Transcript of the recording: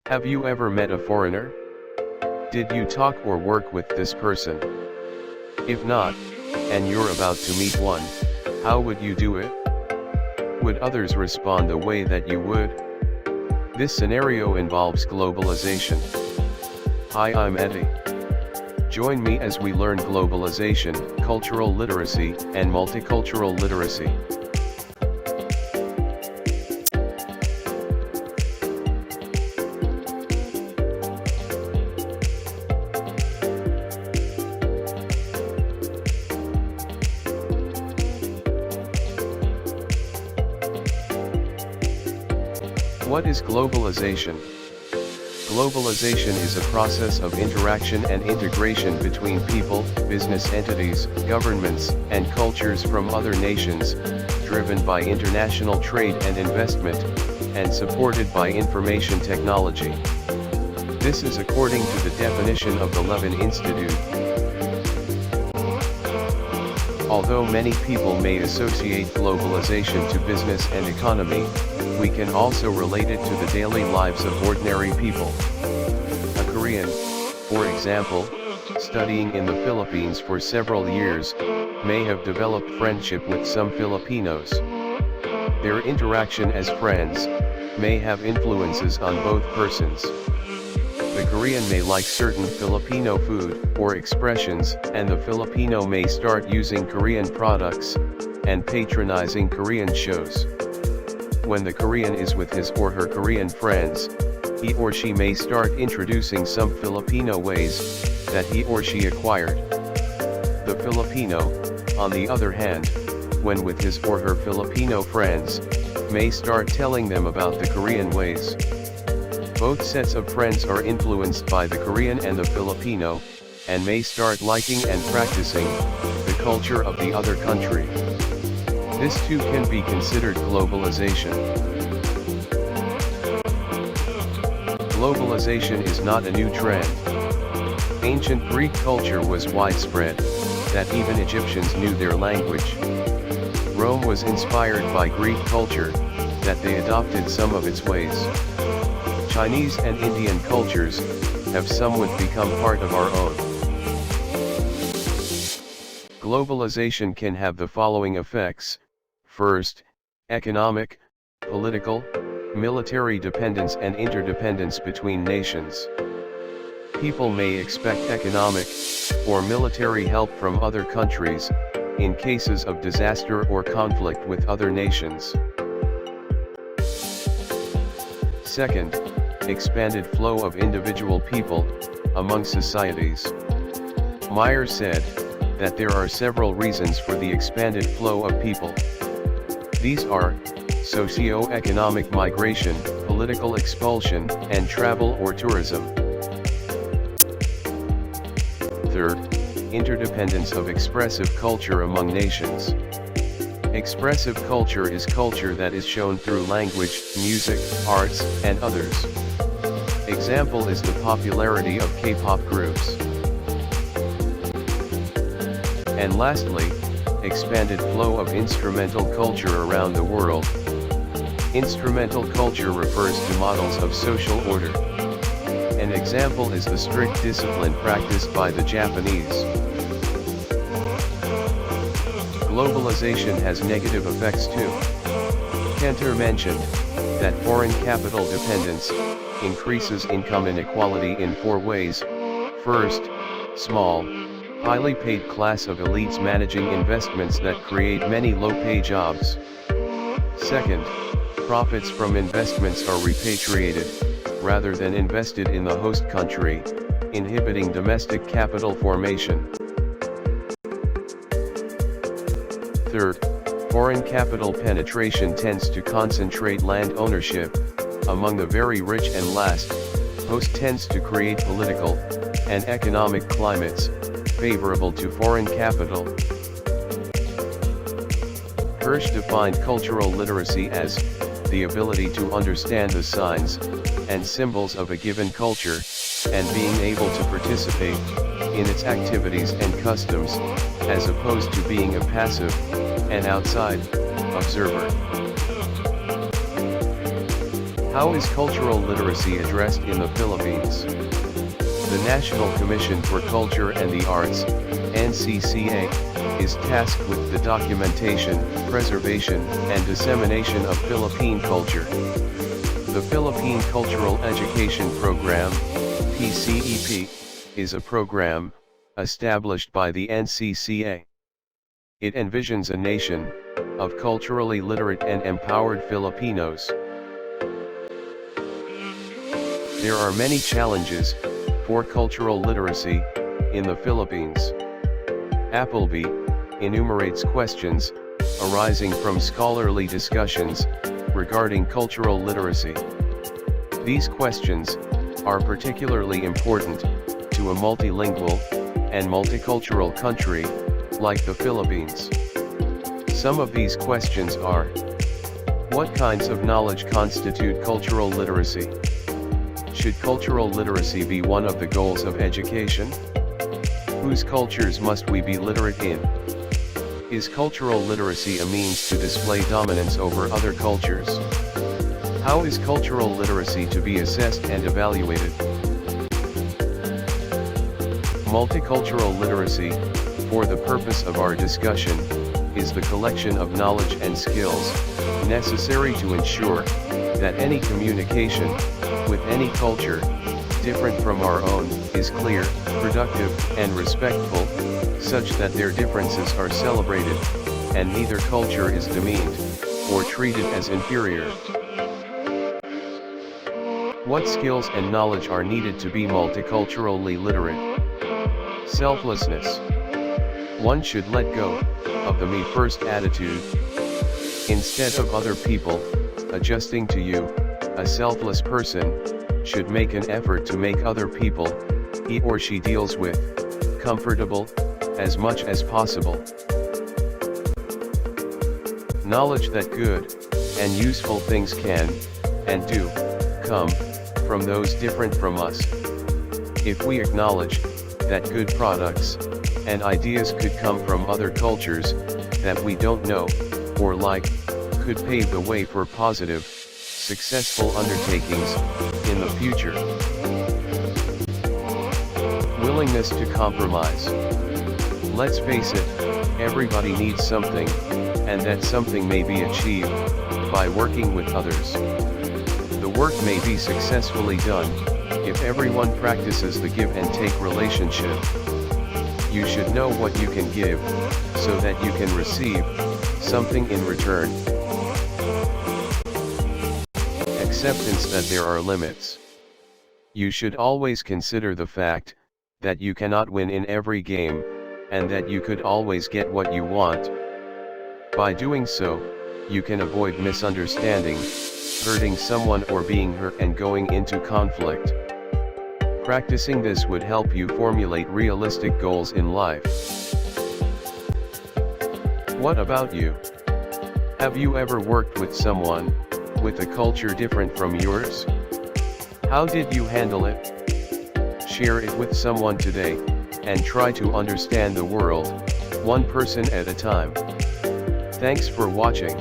Have you ever met a foreigner? Did you talk or work with this person? If not, and you're about to meet one, how would you do it? Would others respond the way that you would? This scenario involves globalization. Hi, I'm Eddie. Join me as we learn globalization, cultural literacy, and multicultural literacy. What is globalization? Globalization is a process of interaction and integration between people, business entities, governments, and cultures from other nations, driven by international trade and investment, and supported by information technology. This is according to the definition of the Levin Institute. Although many people may associate globalization to business and economy, we can also relate it to the daily lives of ordinary people. A Korean, for example, studying in the Philippines for several years, may have developed friendship with some Filipinos. Their interaction as friends may have influences on both persons. The Korean may like certain Filipino food or expressions, and the Filipino may start using Korean products and patronizing Korean shows. When the Korean is with his or her Korean friends, he or she may start introducing some Filipino ways that he or she acquired. The Filipino, on the other hand, when with his or her Filipino friends, may start telling them about the Korean ways. Both sets of friends are influenced by the Korean and the Filipino, and may start liking and practicing the culture of the other country. This too can be considered globalization. Globalization is not a new trend. Ancient Greek culture was widespread, that even Egyptians knew their language. Rome was inspired by Greek culture, that they adopted some of its ways. Chinese and Indian cultures have somewhat become part of our own. Globalization can have the following effects. First, economic, political, military dependence and interdependence between nations. People may expect economic or military help from other countries, in cases of disaster or conflict with other nations. Second, expanded flow of individual people among societies. Meyer said that there are several reasons for the expanded flow of people. These are socio-economic migration, political expulsion, and travel or tourism. Third, interdependence of expressive culture among nations. Expressive culture is culture that is shown through language, music, arts, and others. Example is the popularity of K-pop groups. And lastly, expanded flow of instrumental culture around the world. Instrumental culture refers to models of social order. An example is the strict discipline practiced by the Japanese. Globalization has negative effects too. Cantor mentioned that foreign capital dependence increases income inequality in 4 ways. First, small, highly paid class of elites managing investments that create many low-pay jobs. Second, profits from investments are repatriated, rather than invested in the host country, inhibiting domestic capital formation. Third, foreign capital penetration tends to concentrate land ownership among the very rich, and last, host tends to create political and economic climates favorable to foreign capital. Hirsch defined cultural literacy as the ability to understand the signs and symbols of a given culture, and being able to participate in its activities and customs, as opposed to being a passive and outside observer. How is cultural literacy addressed in the Philippines? The National Commission for Culture and the Arts, NCCA, is tasked with the documentation, preservation, and dissemination of Philippine culture. The Philippine Cultural Education Program, PCEP, is a program established by the NCCA. It envisions a nation of culturally literate and empowered Filipinos. There are many challenges for cultural literacy in the Philippines. Appleby enumerates questions arising from scholarly discussions regarding cultural literacy. These questions are particularly important to a multilingual and multicultural country like the Philippines. Some of these questions are: what kinds of knowledge constitute cultural literacy? Should cultural literacy be one of the goals of education? Whose cultures must we be literate in? Is cultural literacy a means to display dominance over other cultures? How is cultural literacy to be assessed and evaluated? Multicultural literacy, for the purpose of our discussion, is the collection of knowledge and skills necessary to ensure that any communication with any culture different from our own is clear, productive, and respectful, such that their differences are celebrated, and neither culture is demeaned or treated as inferior. What skills and knowledge are needed to be multiculturally literate? Selflessness. One should let go of the me-first attitude. Instead of other people adjusting to you, a selfless person should make an effort to make other people he or she deals with comfortable as much as possible. Knowledge that good and useful things can and do come from those different from us. If we acknowledge that good products and ideas could come from other cultures that we don't know or like, could pave the way for positive, successful undertakings in the future. Willingness to compromise. Let's face it, everybody needs something, and that something may be achieved by working with others. The work may be successfully done if everyone practices the give and take relationship. You should know what you can give, so that you can receive something in return. Acceptance that there are limits. You should always consider the fact that you cannot win in every game, and that you could always get what you want. By doing so, you can avoid misunderstanding, hurting someone or being hurt and going into conflict. Practicing this would help you formulate realistic goals in life. What about you? Have you ever worked with someone with a culture different from yours? How did you handle it? Share it with someone today, and try to understand the world, one person at a time. Thanks for watching.